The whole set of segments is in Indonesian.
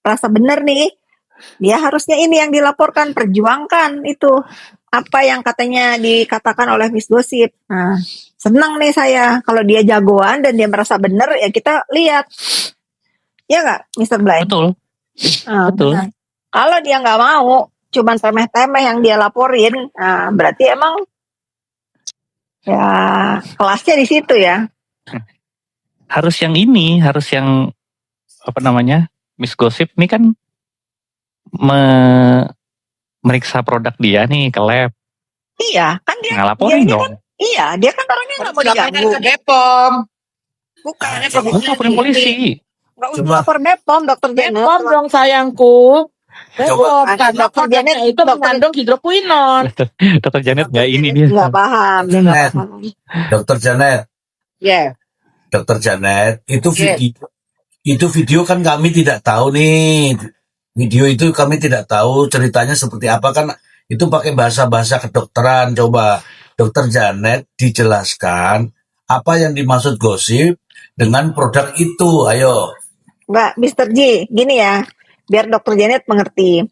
rasa benar nih, dia harusnya ini yang dilaporkan, perjuangkan itu apa yang katanya dikatakan oleh Miss Gosip. Nah, senang nih saya kalau dia jagoan dan dia merasa benar, ya kita lihat. Ya nggak, Mr. Blind? Betul. Betul. Nah, kalau dia nggak mau, cuman temeh-temeh yang dia laporin, nah berarti emang ya kelasnya di situ ya. Harus yang ini, harus yang apa namanya, Miss Gosip ini kan meriksa produk dia nih ke lab. Iya, kan dia ngelaporin dia dong. Kan, iya, dia kan orangnya nggak mau diganggu. Ke Bepom. Bukan, laporin polisi. Nggak usah lapor Bepom, Dokter Janet. Bepom dong sayangku. Bepom, karena Dokter Janet itu mengandung hidroquinone. Dokter Janet nggak ini dia. Nggak paham. Dokter Janet. Ya. Dokter Janet, itu video kan kami tidak tahu nih. Video itu kami tidak tahu ceritanya seperti apa, kan itu pakai bahasa-bahasa kedokteran. Coba Dokter Janet dijelaskan apa yang dimaksud gosip dengan produk itu. Ayo. Mbak Mr. J, gini ya, biar Dokter Janet mengerti.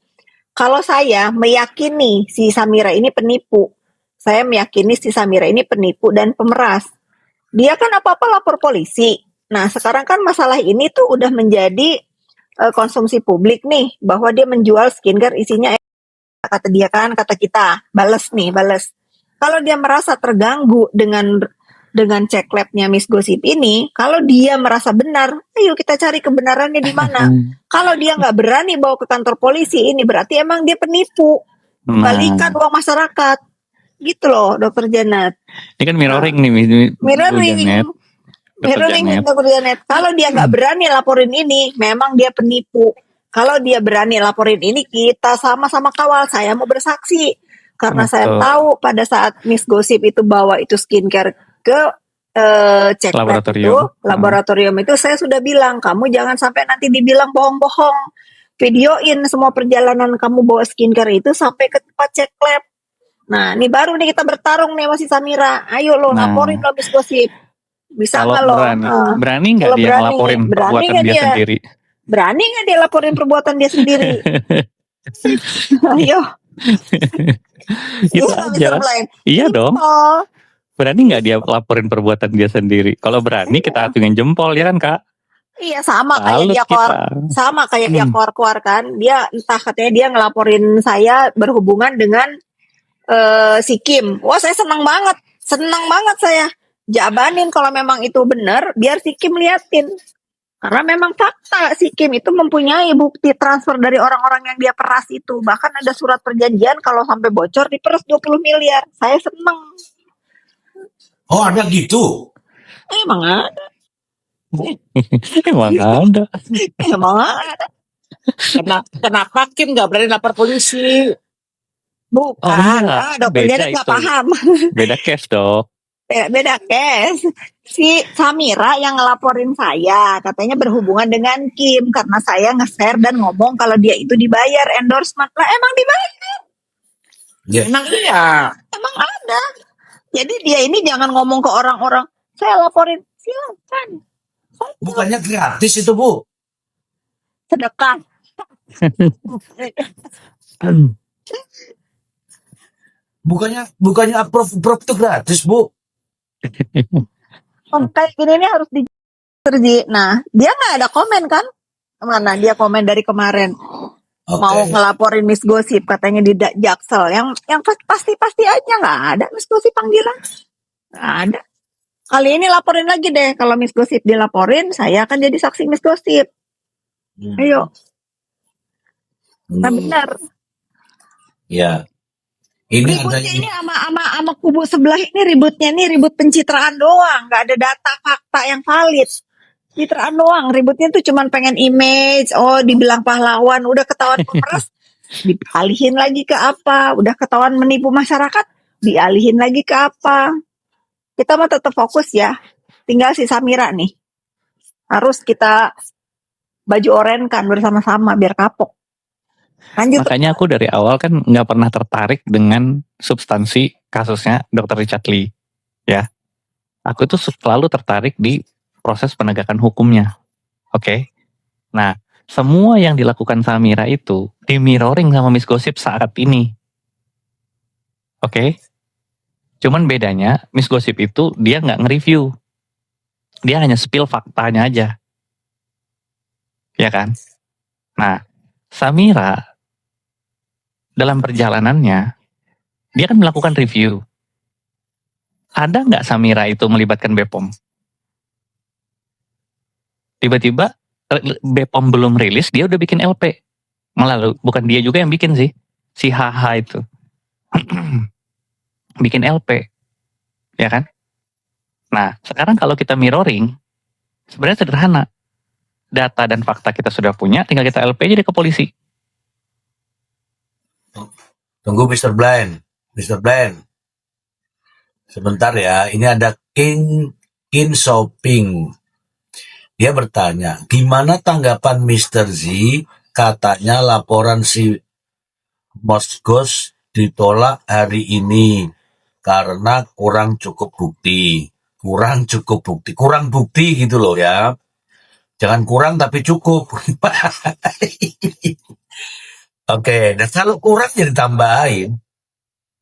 Kalau saya meyakini si Samira ini penipu, saya meyakini si Samira ini penipu dan pemeras. Dia kan apa-apa lapor polisi. Nah, sekarang kan masalah ini tuh udah menjadi konsumsi publik nih, bahwa dia menjual skincare isinya kata dia kan, kata kita, bales. Kalau dia merasa terganggu dengan cek labnya Miss Gosip ini, kalau dia merasa benar, ayo kita cari kebenarannya di mana. Kalau dia nggak berani bawa ke kantor polisi, ini berarti emang dia penipu, balikan uang masyarakat, gitu loh, Dokter Janet. Ini kan mirroring nih, Dokter Janet. Kalau dia nggak berani laporin ini, memang dia penipu. Kalau dia berani laporin ini, kita sama-sama kawal. Saya mau bersaksi karena saya tahu pada saat Miss Gosip itu bawa itu skincare ke cek laboratorium itu, saya sudah bilang, kamu jangan sampai nanti dibilang bohong-bohong. Videoin semua perjalanan kamu bawa skincare itu sampai ke tempat cek lab. Nah, ini baru nih kita bertarung nih masih Samira. Ayo lo laporin lo Miss Gosip. Bisa nggak lo? Berani nggak dia ngelaporin perbuatan dia sendiri? Berani nggak dia laporin perbuatan dia sendiri? Ayo. Itu aja. Iya dong. Berani nggak dia laporin perbuatan dia sendiri? Kalau berani kita acungin jempol, ya kan Kak? Iya, sama kayak dia keluar kan. Dia entah katanya dia ngelaporin saya berhubungan dengan si Kim. Wah, saya senang banget saya. Jabanin kalau memang itu benar, biar si Kim liatin. Karena memang fakta si Kim itu mempunyai bukti transfer dari orang-orang yang dia peras itu. Bahkan ada surat perjanjian kalau sampai bocor diperas 20 miliar. Saya seneng. Oh, ada gitu? Emang ada. Emang ada. Kenapa Kim nggak berani lapor polisi? Bukan. Dokter Janet nggak paham. Beda case dong. Beda case. Si Samira yang ngelaporin saya katanya berhubungan dengan Kim karena saya nge-share dan ngomong kalau dia itu dibayar endorsement. Lah emang dibayar? Yeah. Emang iya. Emang ada. Jadi dia ini jangan ngomong ke orang-orang, saya laporin, silakan. Bukannya gratis itu, Bu? Sedekah. Bukannya approve itu gratis, Bu? Kayak gini nih harus di. Nah, dia nggak ada komen kan? Mana dia komen dari kemarin? Okay. Mau ngelaporin Miss Gosip katanya di Jaksel. Yang pasti aja nggak ada Miss Gosip panggilan. Nggak ada. Kali ini laporin lagi deh. Kalau Miss Gosip dilaporin, saya akan jadi saksi Miss Gosip. Ayo. Nah, benar. Ya. Ributnya ini sama kubu sebelah ini ribut pencitraan doang, nggak ada data fakta yang valid. Pencitraan doang, ributnya tuh cuman pengen image, dibilang pahlawan, udah ketahuan pemeras, dialihin lagi ke apa, udah ketahuan menipu masyarakat, dialihin lagi ke apa. Kita mah tetap fokus ya, tinggal si Samira nih, harus kita baju oren kan bersama-sama biar kapok. Lanjut. Makanya aku dari awal kan nggak pernah tertarik dengan substansi kasusnya Dr. Richard Lee, ya. Aku tuh selalu tertarik di proses penegakan hukumnya, oke? Nah, semua yang dilakukan Samira itu di mirroring sama Miss Gossip saat ini. Oke? Cuman bedanya Miss Gossip itu dia nggak nge-review. Dia hanya spill faktanya aja. Ya kan? Nah, Samira dalam perjalanannya dia kan melakukan review. Ada nggak Samira itu melibatkan BPOM? Tiba-tiba BPOM belum rilis, dia udah bikin LP. Malah bukan dia juga yang bikin sih. Si HH itu. Bikin LP. Ya kan? Nah, sekarang kalau kita mirroring, sebenarnya sederhana. Data dan fakta kita sudah punya, tinggal kita LP aja deh ke polisi. Tunggu Mr. Blind. Mr. Blind. Sebentar ya, ini ada King Shopping. Dia bertanya, gimana tanggapan Mr. Z? Katanya laporan si Mosgos ditolak hari ini karena kurang bukti kurang bukti gitu loh ya, jangan kurang tapi cukup. Oke, dan kalau kurang jadi tambahin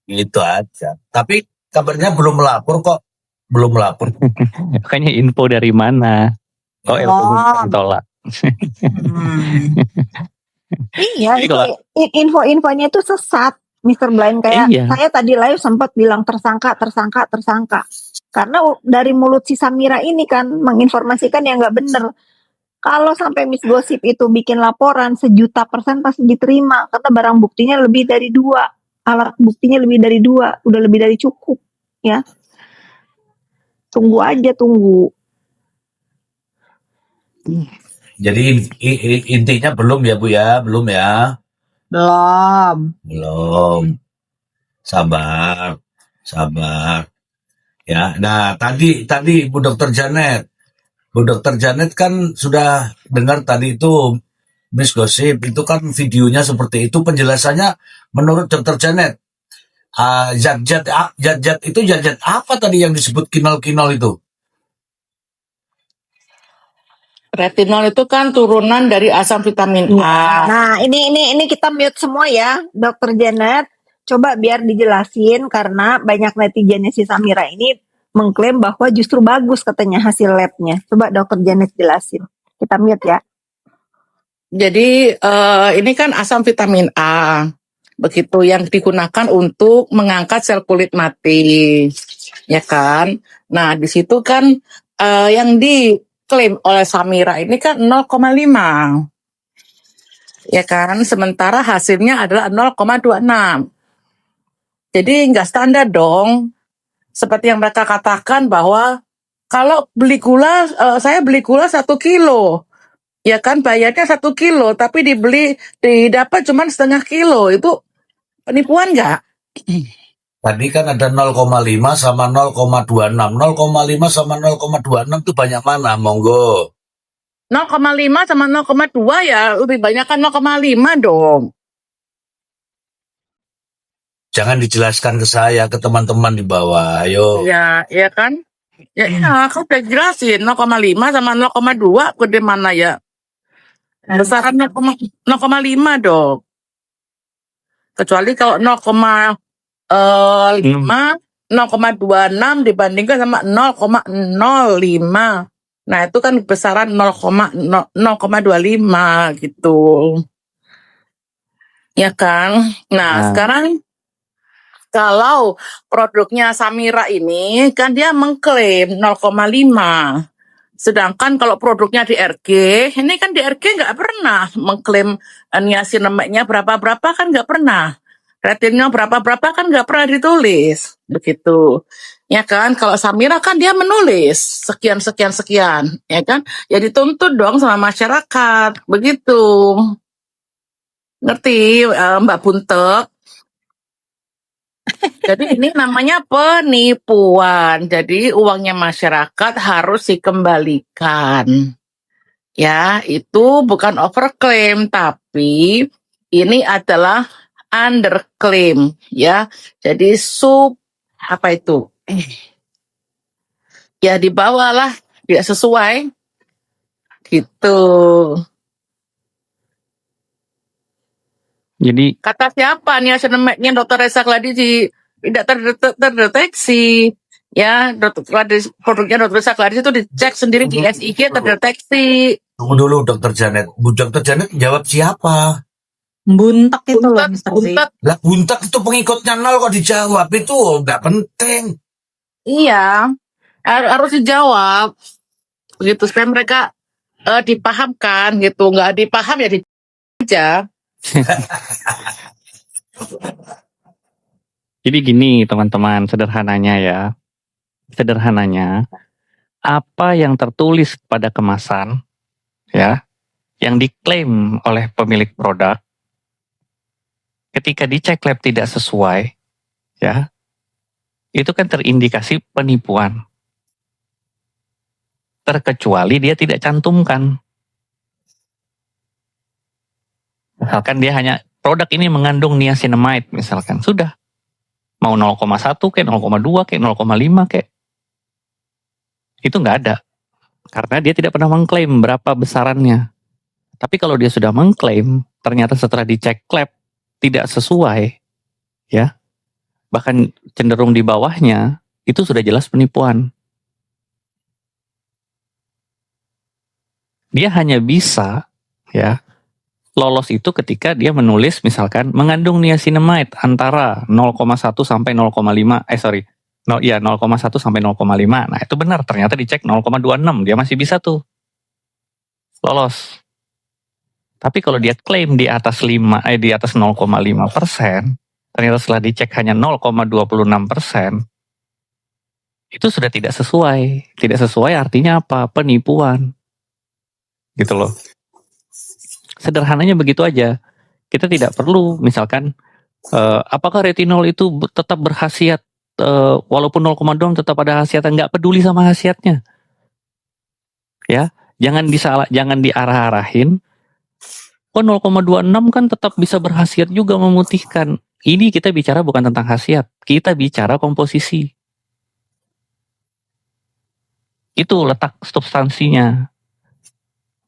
gitu aja, tapi kabarnya belum melapor kok, belum melapor. Makanya info dari mana? Oh, tolak. Iya, itu info-infonya itu sesat, Mr. Blind. Kayak saya tadi live sempat bilang tersangka. Karena dari mulut si Samira ini kan menginformasikan yang nggak bener. Kalau sampai Miss Gossip itu bikin laporan 1.000.000% pasti diterima. Karena barang buktinya lebih dari 2. Alat buktinya lebih dari 2. Udah lebih dari cukup. Ya. Tunggu aja. Jadi intinya belum ya Bu ya? Belum ya? Belum. Sabar. Ya, nah tadi Bu Dokter Janet kan sudah dengar tadi itu Miss Gossip itu kan videonya seperti itu, penjelasannya menurut Dokter Janet. Zat-zat apa tadi yang disebut kinol-kinol itu? Retinol itu kan turunan dari asam vitamin A. Nah, ini kita mute semua ya, Dokter Janet. Coba biar dijelasin karena banyak netizennya si Samira ini mengklaim bahwa justru bagus katanya hasil labnya. Coba Dokter Janet jelasin. Kita mute ya. Jadi ini kan asam vitamin A, begitu yang digunakan untuk mengangkat sel kulit mati, ya kan? Nah di situ kan yang diklaim oleh Samira ini kan 0,5, ya kan? Sementara hasilnya adalah 0,26. Jadi nggak standar dong. Seperti yang mereka katakan bahwa kalau beli gula, saya beli gula 1 kilo. Ya kan bayarnya 1 kilo, tapi didapat cuma setengah kilo. Itu penipuan nggak? Tadi kan ada 0,5 sama 0,26. 0,5 sama 0,26 itu banyak mana? Monggo. 0,5 sama 0,2 ya lebih banyak kan 0,5 dong. Jangan dijelaskan ke saya, ke teman-teman di bawah. Ayo. Ya kan? Ya, aku udah jelasin 0,5 sama 0,2 gede mana ya? Besaran 0,5 dong. Kecuali kalau 0,5 0,26 dibandingkan sama 0,05. Nah, itu kan besaran 0,25 gitu. Ya kan? Nah, sekarang kalau produknya Samira ini kan dia mengklaim 0,5. Sedangkan kalau produknya DRG, ini kan DRG nggak pernah mengklaim niacinamide-nya berapa-berapa kan nggak pernah. Retinol berapa-berapa kan nggak pernah ditulis. Begitu. Ya kan, kalau Samira kan dia menulis sekian, ya kan. Ya dituntut dong sama masyarakat. Begitu. Ngerti Mbak Buntek? Jadi ini namanya penipuan. Jadi uangnya masyarakat harus dikembalikan. Ya, itu bukan overclaim, tapi ini adalah underclaim. Ya, jadi apa itu? Ya dibawalah, tidak sesuai. Gitu. Jadi Kata siapa niacinamide-nya Dr. Reza Gladys tidak terdeteksi. Ya, produknya Dr. Reza Gladys itu dicek sendiri di SIG terdeteksi. Tunggu dulu Dokter Janet. Bu Dokter Janet jawab siapa? Buntak itu loh, Mr. Z. Buntet. Lah buntak itu pengikutnya 0 kok dijawab, itu nggak penting. Iya, harus dijawab. Begitu supaya mereka dipahamkan gitu. Nggak dipaham ya aja. Jadi gini teman-teman, sederhananya, apa yang tertulis pada kemasan, ya, yang diklaim oleh pemilik produk, ketika dicek lab tidak sesuai, ya, itu kan terindikasi penipuan. Terkecuali dia tidak cantumkan. Misalkan dia hanya, produk ini mengandung niacinamide, misalkan, sudah. Mau 0,1 kayak 0,2 kayak 0,5 kayak. Itu nggak ada. Karena dia tidak pernah mengklaim berapa besarannya. Tapi kalau dia sudah mengklaim, ternyata setelah dicek lab tidak sesuai, ya, bahkan cenderung di bawahnya, itu sudah jelas penipuan. Dia hanya bisa, ya, lolos itu ketika dia menulis misalkan mengandung niacinamide antara 0,1 sampai 0,5, 0,1 sampai 0,5. Nah, itu benar, ternyata dicek 0,26, dia masih bisa tuh lolos. Tapi kalau dia klaim di atas 0,5%, ternyata setelah dicek hanya 0,26%, itu sudah tidak sesuai. Tidak sesuai artinya apa? Penipuan. Gitu loh. Sederhananya begitu aja. Kita tidak perlu misalkan apakah retinol itu tetap berkhasiat walaupun 0,2 tetap ada khasiatnya, nggak peduli sama khasiatnya. Ya, jangan diarah-arahin. Oh 0,26 kan tetap bisa berkhasiat juga memutihkan. Ini kita bicara bukan tentang khasiat, kita bicara komposisi. Itu letak substansinya.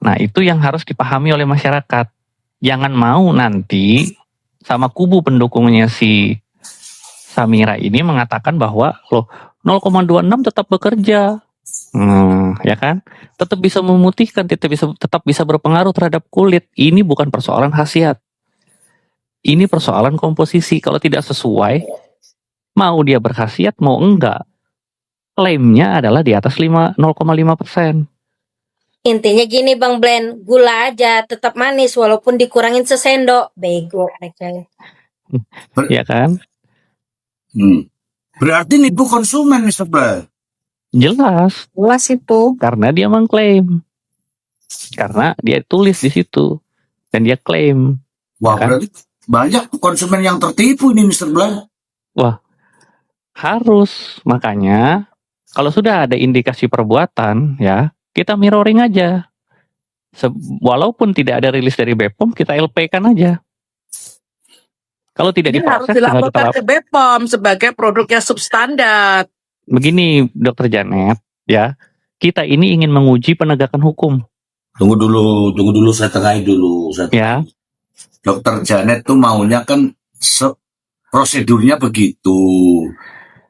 Nah, itu yang harus dipahami oleh masyarakat. Jangan mau nanti sama kubu pendukungnya si Samira ini mengatakan bahwa loh 0,26 tetap bekerja. Ya kan? Tetap bisa memutihkan, tetap bisa berpengaruh terhadap kulit. Ini bukan persoalan khasiat. Ini persoalan komposisi. Kalau tidak sesuai, mau dia berkhasiat, mau enggak, klaimnya adalah di atas 0,5%. Intinya gini Bang Blend, gula aja tetap manis walaupun dikurangin sesendok. Bego aja. Ya kan? Berarti nipu konsumen, Mr. Blend. Jelas. Jelas itu. Karena dia mengklaim. Karena dia tulis di situ. Dan dia klaim. Wah, kan? berarti banyak konsumen yang tertipu ini, Mr. Blend. Wah, harus. Makanya, kalau sudah ada indikasi perbuatan, ya, kita mirroring aja. Walaupun tidak ada rilis dari BPOM, kita LP-kan aja. Kalau tidak Ini harus diproses, dilaporkan ke BPOM sebagai produknya substandar. Begini, Dokter Janet, ya, kita ini ingin menguji penegakan hukum. Tunggu dulu, saya tengahin dulu. Ya. Dokter Janet tuh maunya kan prosedurnya begitu.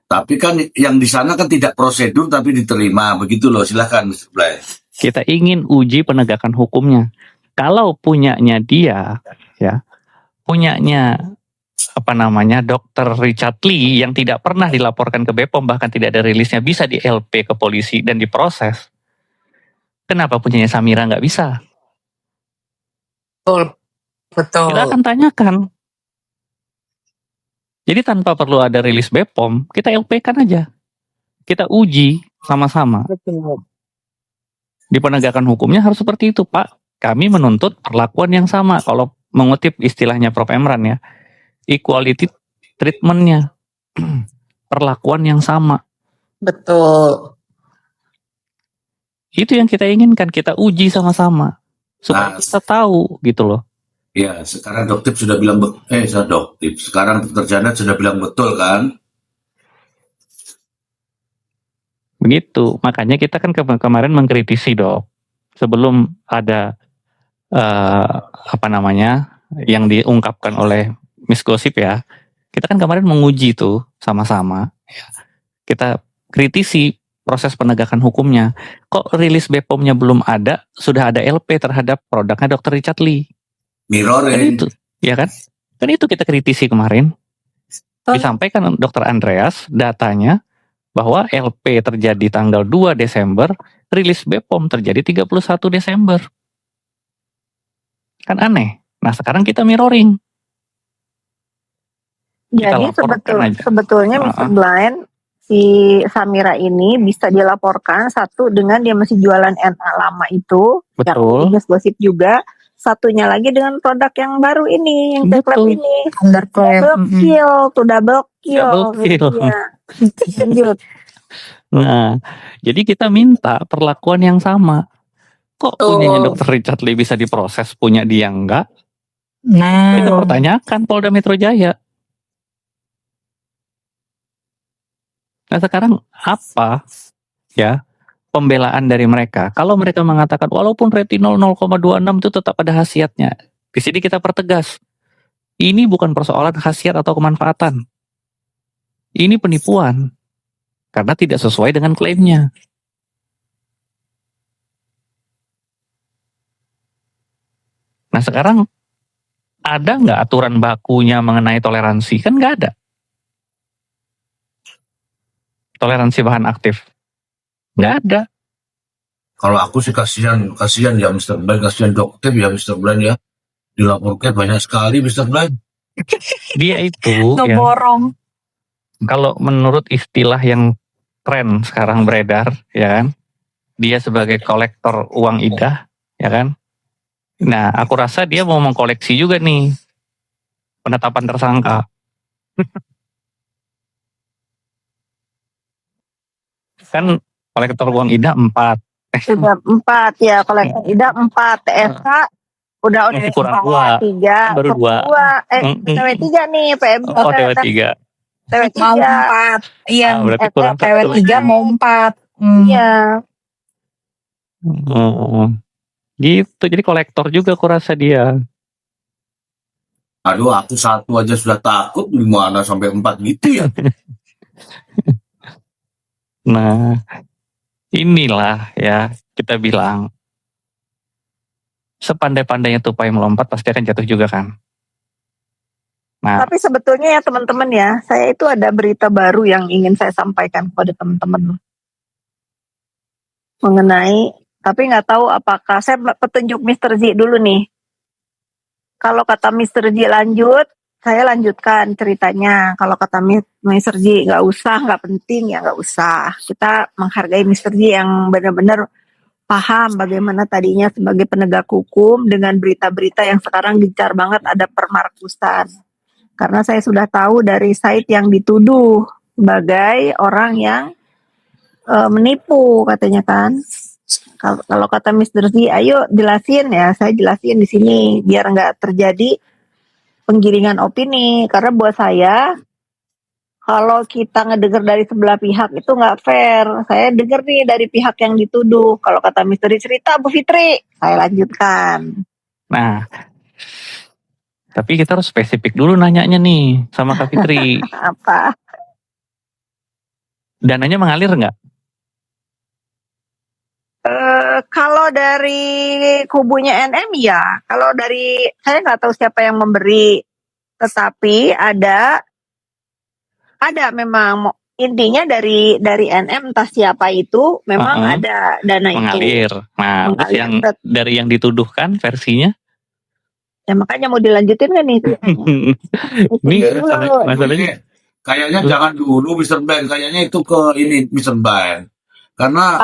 Tapi kan yang di sana kan tidak prosedur tapi diterima. Begitu loh, silakan Mr. Blend. Kita ingin uji penegakan hukumnya. Kalau punyanya dia, ya, punyanya Dr. Richard Lee yang tidak pernah dilaporkan ke BPOM, bahkan tidak ada rilisnya, bisa di LP ke polisi dan diproses. Kenapa punyanya Samira nggak bisa? Betul. Kita akan tanyakan. Jadi tanpa perlu ada rilis BPOM, kita LP-kan aja. Kita uji sama-sama. Di penegakan hukumnya harus seperti itu, Pak. Kami menuntut perlakuan yang sama. Kalau mengutip istilahnya Prof. Emran, ya, equality treatment-nya. Perlakuan yang sama. Betul. Itu yang kita inginkan, kita uji sama-sama. Supaya kita tahu gitu loh. Ya, sekarang Doktip sudah bilang, sekarang Dokter Janet sudah bilang betul kan? Begitu, makanya kita kan kemarin mengkritisi, Dok. Sebelum ada yang diungkapkan oleh Miss Gosip ya. Kita kan kemarin menguji tuh sama-sama. Ya. Kita kritisi proses penegakan hukumnya. Kok rilis BPOM-nya belum ada, sudah ada LP terhadap produknya Dr. Richard Lee. Kan Mirroring. itu, ya kan? Kan itu kita kritisi kemarin. Disampaikan Dr. Andreas datanya bahwa LP terjadi tanggal 2 Desember, rilis BPOM terjadi 31 Desember. Kan aneh. Nah, sekarang kita mirroring. Kita Jadi laporkan aja. sebetulnya Mr. Blind, si Samira ini bisa dilaporkan satu dengan dia masih jualan NA lama itu, Betul. yang Gosip juga. Satunya lagi dengan produk yang baru ini, yang Teclap Betul. ini. Underclaim. Double kill, tuh double kill. Double kill. Iya. Lanjut. Nah, jadi kita minta perlakuan yang sama. Kok Betul. punyanya Dr. Richard Lee bisa diproses, punya dia enggak? Nah, Kita pertanyakan Polda Metro Jaya. Nah, sekarang apa ya pembelaan dari mereka? Kalau mereka mengatakan walaupun retinol 0,26 itu tetap ada khasiatnya. Di sini kita pertegas. Ini bukan persoalan khasiat atau kemanfaatan. Ini penipuan. Karena tidak sesuai dengan klaimnya. Nah, sekarang ada nggak aturan bakunya mengenai toleransi? Kan nggak ada. Toleransi bahan aktif. Nggak ada. Kalau aku sih kasihan ya Mr. Blind, kasihan dokter ya Mr. Blind ya. Dilaporkan banyak sekali Mr. Blind. Dia itu ya, ngeborong. kalau menurut istilah yang tren sekarang beredar, ya kan, dia sebagai kolektor uang IDA, ya kan. Nah, aku rasa dia mau mengkoleksi juga nih penetapan tersangka. Kan kolektor uang IDA 4. Sudah 4 ya, kolektor IDA 4, TSK udah Masih kurang 2. 3, Baru 2. TW3 nih, PMB. Oh, TW3. TW3. Mau 4. Iya, Berarti kurang PW3 mau 4. Iya. Gitu, jadi kolektor juga aku rasa dia. Aduh, aku satu aja sudah takut, gimana sampai 4 gitu ya. Nah, inilah ya kita bilang sepandai-pandainya tupai melompat pasti akan jatuh juga kan. Nah, Tapi sebetulnya ya teman-teman ya, saya itu ada berita baru yang ingin saya sampaikan kepada teman-teman mengenai, tapi nggak tahu apakah saya petunjuk Mr. Z dulu nih. Kalau kata Mr. Z lanjut, saya lanjutkan ceritanya. Kalau kata Mr. Z nggak usah, nggak penting ya nggak usah. Kita menghargai Mr. Z yang benar-benar paham bagaimana tadinya sebagai penegak hukum dengan berita-berita yang sekarang gencar banget ada permarkusan. Karena saya sudah tahu dari site yang dituduh sebagai orang yang menipu katanya kan. Kalau kata Mr. Z, ayo jelasin ya, saya jelasin di sini biar nggak terjadi penggiringan opini. Karena buat saya, kalau kita ngedenger dari sebelah pihak itu nggak fair. Saya denger nih dari pihak yang dituduh. Kalau kata Mr. Z cerita Bu Fitri, saya lanjutkan. nah, tapi kita harus spesifik dulu nanyanya nih sama Kak Fitri. Apa? Dananya mengalir nggak? Kalau dari kubunya NM ya, kalau dari saya nggak tahu siapa yang memberi, tetapi ada memang intinya dari NM entah siapa itu memang ada dana mengalir. itu. Nah, Mengalir. yang dari yang dituduhkan versinya? Ya makanya mau dilanjutin kan nih? Ini Dulu. masalahnya Kayaknya jangan dulu Mr. Blind, kayaknya itu ke ini Mr. Blind. Karena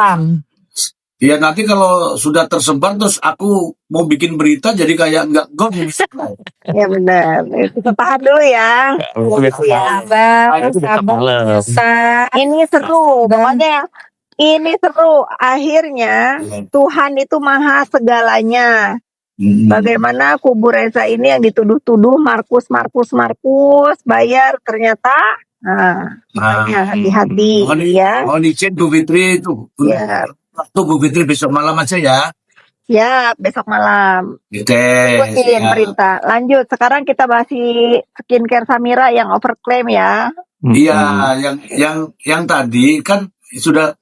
ya nanti kalau sudah tersebar terus aku mau bikin berita jadi kayak nggak gong. Ya benar. Kita tahan dulu ya. Ini seru, pokoknya ini seru. Akhirnya Tuhan itu maha segalanya. Bagaimana kubu Reza ini yang dituduh-tuduh Markus bayar ternyata makanya hati-hati ya. Mohon izin Bu Fitri itu. Ya. Waktu Bu Fitri besok malam aja ya. Ya, besok malam. Dites. Ikutin Ya. perintah. Lanjut, sekarang kita bahas si skincare Samira yang overclaim ya. Iya, yang tadi kan sudah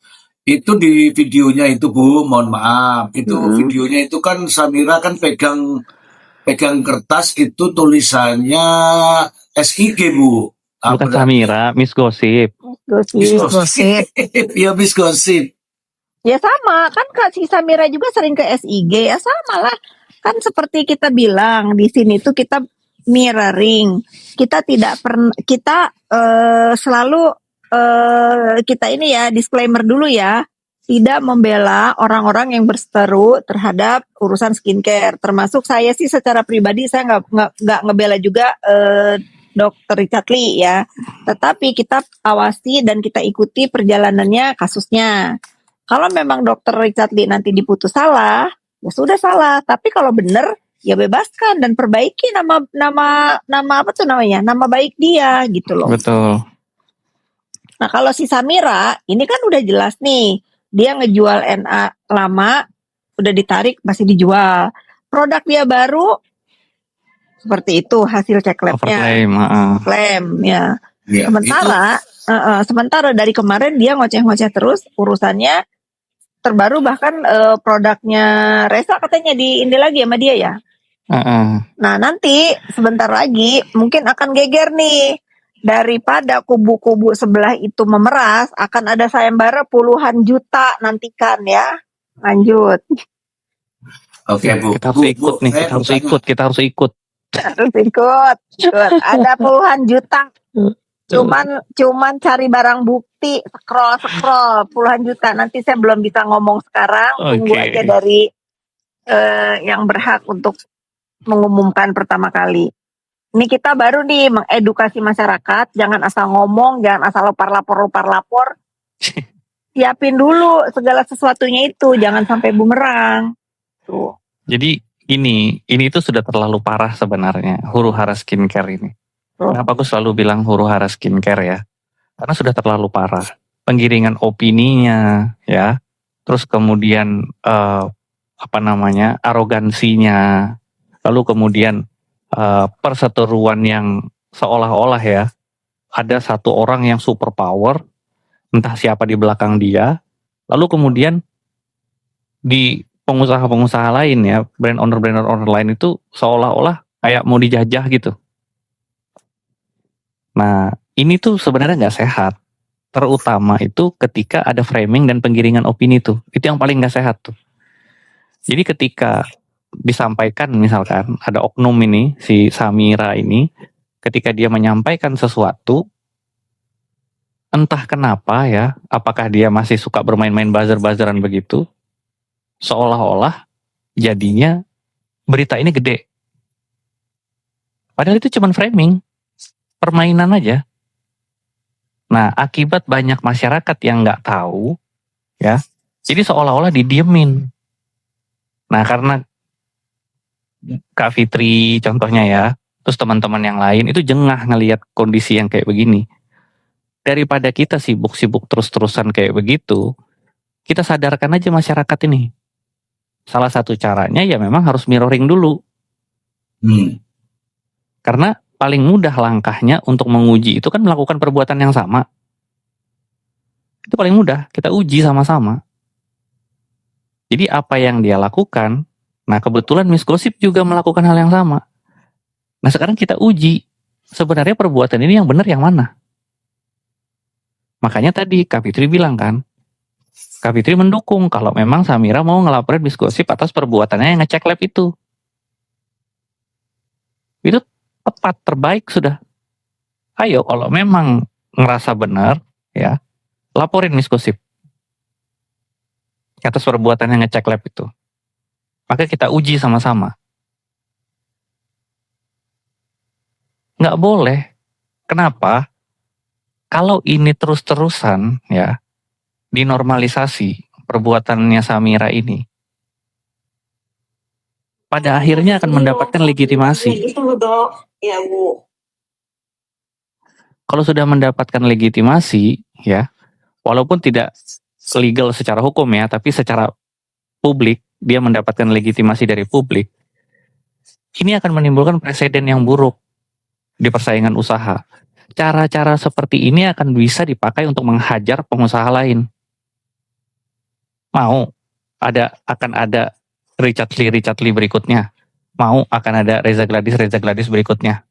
itu di videonya itu Bu, mohon maaf. Itu videonya itu kan Samira kan pegang kertas itu tulisannya SIG Bu. Bukan Apa Samira, Miss Gosip. Gosip. Gosip. Ya Miss Gosip. Ya sama, kan Kak si Samira juga sering ke SIG, ya sama lah. Kan seperti kita bilang di sini tuh kita mirroring. Kita tidak pernah kita selalu kita ini ya disclaimer dulu ya, tidak membela orang-orang yang berseteru terhadap urusan skincare. Termasuk saya sih secara pribadi saya nggak ngebela juga Dr. Richard Lee ya. Tetapi kita awasi dan kita ikuti perjalanannya kasusnya. Kalau memang Dr. Richard Lee nanti diputus salah, ya sudah salah. Tapi kalau benar, ya bebaskan dan perbaiki nama apa tuh namanya, nama baik dia gitu loh. Betul. Nah kalau si Samira, ini kan udah jelas nih, dia ngejual NA lama, udah ditarik masih dijual. Produk dia baru, seperti itu hasil cek labnya. Overclaim. Klaim ya. Ya, Sementara dari kemarin dia ngoceh-ngoceh terus urusannya. Terbaru bahkan produknya Resa katanya di ini lagi sama dia ya. Nah nanti sebentar lagi mungkin akan geger nih. Daripada kubu-kubu sebelah itu memeras, akan ada sayembara puluhan juta, nantikan ya. Lanjut. Oke Bu. Kita harus ikut nih, kita harus ikut. Harus ikut. Ada puluhan juta. Cuman cari barang bukti, scroll puluhan juta. Nanti saya belum bisa ngomong sekarang. Tunggu aja dari yang berhak untuk mengumumkan pertama kali. Ini kita baru nih mengedukasi masyarakat. Jangan asal ngomong, jangan asal lapor. Siapin dulu segala sesuatunya itu, jangan sampai bumerang. Tuh. Jadi ini tuh sudah terlalu parah sebenarnya huru hara skincare ini. Kenapa aku selalu bilang huru hara skincare ya? Karena sudah terlalu parah. Penggiringan opininya ya. Terus kemudian arogansinya. Lalu kemudian perseteruan yang seolah-olah ya ada satu orang yang super power, entah siapa di belakang dia. Lalu kemudian di pengusaha-pengusaha lain ya, brand owner lain itu seolah-olah kayak mau dijajah gitu. Nah, ini tuh sebenarnya nggak sehat. Terutama itu ketika ada framing dan penggiringan opini tuh. Itu yang paling nggak sehat tuh. Jadi ketika disampaikan misalkan ada oknum ini, si Samira ini, ketika dia menyampaikan sesuatu, entah kenapa ya, apakah dia masih suka bermain-main buzzer-buzzeran begitu, seolah-olah jadinya berita ini gede. Padahal itu cuma framing. Permainan aja. Nah, akibat banyak masyarakat yang nggak tahu, ya, jadi seolah-olah didiemin. Nah, karena Kak Fitri contohnya ya, terus teman-teman yang lain itu jengah ngelihat kondisi yang kayak begini. Daripada kita sibuk-sibuk terus-terusan kayak begitu, kita sadarkan aja masyarakat ini. Salah satu caranya ya memang harus mirroring dulu. Karena paling mudah langkahnya untuk menguji itu kan melakukan perbuatan yang sama. Itu paling mudah, kita uji sama-sama. Jadi apa yang dia lakukan, nah kebetulan Miss Gosip juga melakukan hal yang sama. Nah sekarang kita uji, sebenarnya perbuatan ini yang benar yang mana? Makanya tadi Kak Fitri bilang kan, Kak Fitri mendukung kalau memang Samira mau ngelaporin Miss Gosip atas perbuatannya yang ngecek lab itu. Itu tepat, terbaik sudah. Ayo kalau memang ngerasa benar ya, laporin Miss Gosip atas perbuatan yang ngecek lab itu. Maka kita uji sama-sama. Nggak boleh. Kenapa? Kalau ini terus-terusan ya, dinormalisasi perbuatannya Samira ini, pada akhirnya akan mendapatkan legitimasi. Ya Bu. Kalau sudah mendapatkan legitimasi, ya, walaupun tidak legal secara hukum ya, tapi secara publik, dia mendapatkan legitimasi dari publik, ini akan menimbulkan presiden yang buruk di persaingan usaha. Cara-cara seperti ini akan bisa dipakai untuk menghajar pengusaha lain. Mau akan ada Richard Lee berikutnya. Mau akan ada Reza Gladys berikutnya.